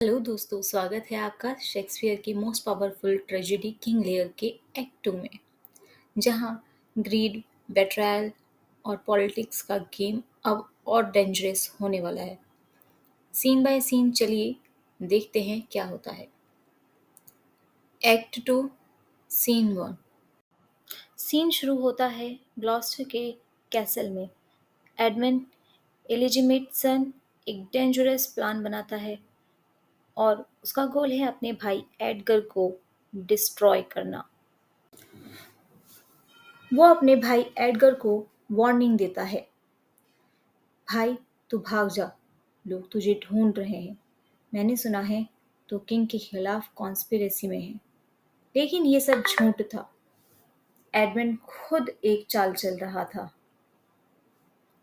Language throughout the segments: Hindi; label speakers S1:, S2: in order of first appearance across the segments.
S1: हेलो दोस्तों, स्वागत है आपका शेक्सपियर की most powerful tragedy King Lear के एक्ट टू में, जहां ग्रीड, बेट्रायल और पॉलिटिक्स का गेम अब और डेंजरस होने वाला है। सीन बाय सीन चलिए देखते हैं क्या होता है। Act two, scene one. सीन शुरू होता है ग्लॉस्टर के कैसल में। एडमंड इलिजिमेट सन एक डेंजरस प्लान बनाता है और उसका गोल है अपने भाई एडगर को डिस्ट्रॉय करना। वो अपने भाई एडगर को वार्निंग देता है, भाई तू भाग जा, लोग तुझे ढूंढ रहे हैं। मैंने सुना है तो किंग के खिलाफ कॉन्स्पिरेसी में है। लेकिन ये सब झूठ था। एडमंड खुद एक चाल चल रहा था।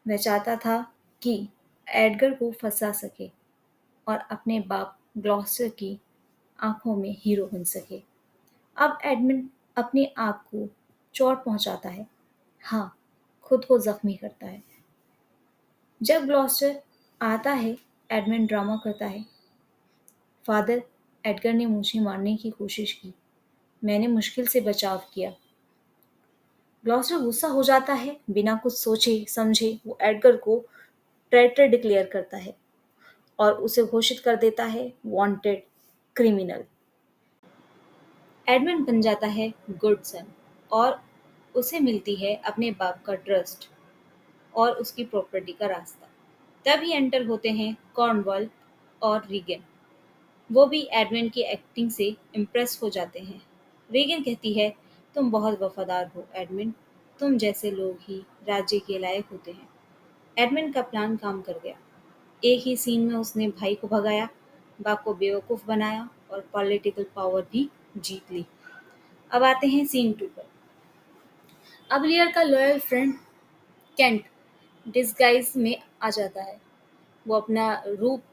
S1: वह चाहता था कि एडगर को फंसा सके और अपने बाप ग्लॉस्टर की आंखों में हीरो बन सके। अब एडमंड अपने आप को चोट पहुंचाता है, हाँ, खुद को जख्मी करता है। जब ग्लॉस्टर आता है, एडमंड ड्रामा करता है, फादर, एडगर ने मुझे मारने की कोशिश की, मैंने मुश्किल से बचाव किया। ग्लॉस्टर गुस्सा हो जाता है, बिना कुछ सोचे समझे वो एडगर को ट्रेटर डिक्लेयर करता है और उसे घोषित कर देता है वांटेड क्रिमिनल। एडमंड बन जाता है गुड सन और उसे मिलती है अपने बाप का ट्रस्ट और उसकी प्रॉपर्टी का रास्ता। तभी एंटर होते हैं कॉर्नवॉल और रीगन। वो भी एडमंड की एक्टिंग से इम्प्रेस हो जाते हैं। रीगन कहती है, तुम बहुत वफादार हो एडमंड, तुम जैसे लोग ही राज्य के लायक होते हैं। एडमंड का प्लान काम कर गया। एक ही सीन में उसने भाई को भगाया, बाप को बेवकूफ़ बनाया और पॉलिटिकल पावर भी जीत ली। अब आते हैं सीन टू पर। अब लियर का लॉयल फ्रेंड केंट डिस्गाइज में आ जाता है। वो अपना रूप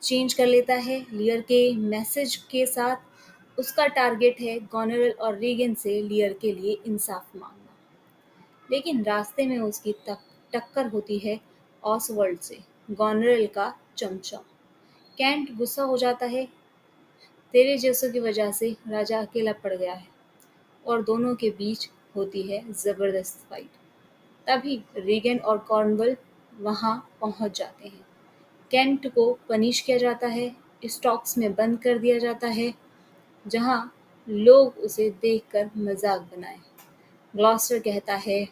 S1: चेंज कर लेता है लियर के मैसेज के साथ। उसका टारगेट है गॉनरेल और रीगन से लियर के लिए इंसाफ मांगना। लेकिन रास्ते में उसकी टक्कर होती है ऑसवर्ल्ड से, गॉनरेल का चमचा। कैंट गुस्सा हो जाता है, तेरे जैसों की वजह से राजा अकेला पड़ गया है, और दोनों के बीच होती है जबरदस्त फाइट। तभी रीगन और कॉर्नवल वहां पहुंच जाते हैं। केंट को पनिश किया जाता है, स्टॉक्स में बंद कर दिया जाता है, जहां लोग उसे देखकर मजाक बनाए। ग्लॉस्टर कहता है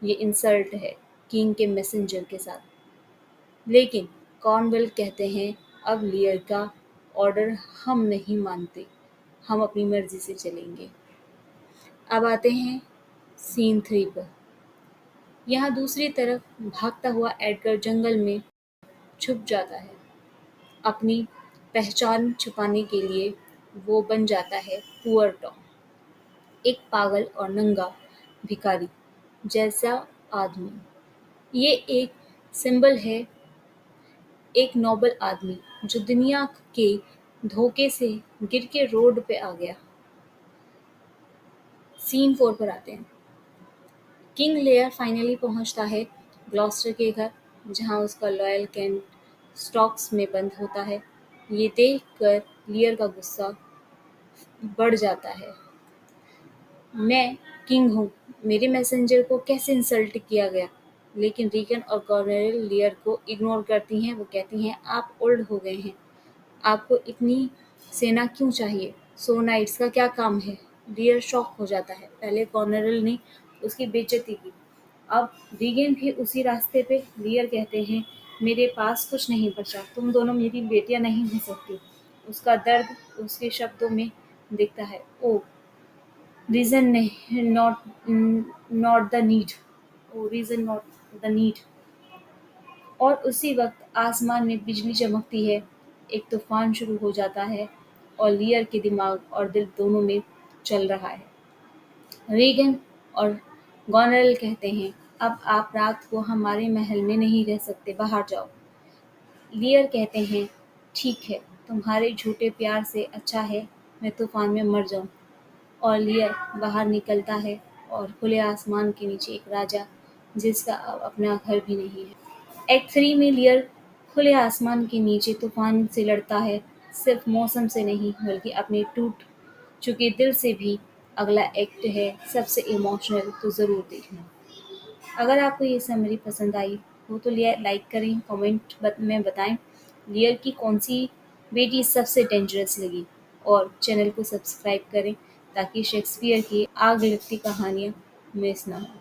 S1: ये इंसल्ट है किंग के मैसेंजर के साथ। लेकिन कॉर्नवेल कहते हैं अब लियर का ऑर्डर हम नहीं मानते, हम अपनी मर्जी से चलेंगे। अब आते हैं सीन थ्री पर। यहाँ दूसरी तरफ भागता हुआ एडगर जंगल में छुप जाता है। अपनी पहचान छुपाने के लिए वो बन जाता है पुअर टॉम, एक पागल और नंगा भिखारी जैसा आदमी। ये एक सिंबल है, एक नोबल आदमी जो दुनिया के धोखे से गिर के रोड पे आ गया। सीन 4 पर आते हैं। किंग लेयर फाइनली पहुंचता है ग्लॉस्टर के घर, जहां उसका लॉयल कैंट स्टॉक्स में बंद होता है। ये देखकर लियर का गुस्सा बढ़ जाता है। मैं किंग हूँ, मेरे मैसेंजर को कैसे इंसल्ट किया गया। लेकिन रीगन और कॉर्नेल लियर को इग्नोर करती हैं। वो कहती हैं आप ओल्ड हो गए हैं, आपको इतनी सेना क्यों चाहिए, सो नाइट्स का क्या काम है। लियर शॉक हो जाता है, पहले कॉर्नेल ने उसकी बेइज्जती की, अब रीगन भी उसी रास्ते पे। लियर कहते हैं मेरे पास कुछ नहीं बचा, तुम दोनों मेरी बेटियां नहीं हो सकती। उसका दर्द उसके शब्दों में दिखता है, ओ रीज़न नहीं, not the need, O reason not the need. और उसी वक्त आसमान में बिजली चमकती है, एक तूफान शुरू हो जाता है और लियर के दिमाग और दिल दोनों में चल रहा है। रीगन और गॉनरेल कहते हैं अब आप रात को हमारे महल में नहीं रह सकते, बाहर जाओ। लियर कहते हैं ठीक है, तुम्हारे झूठे प्यार से अच्छा है मैं तूफान में मर जाऊं। और लियर बाहर निकलता है और खुले आसमान के नीचे एक राजा जिसका अब अपना घर भी नहीं है। एक्ट 3 में लियर खुले आसमान के नीचे तूफान से लड़ता है, सिर्फ मौसम से नहीं बल्कि अपने टूट चुके दिल से भी। अगला एक्ट है सबसे इमोशनल, तो ज़रूर देखना। अगर आपको ये समरी पसंद आई हो तो लाइक करें, कमेंट में बताएं लियर की कौन सी बेटी सबसे डेंजरस लगी, और चैनल को सब्सक्राइब करें ताकि शेक्सपियर की आग लगती कहानियाँ मिस ना हो।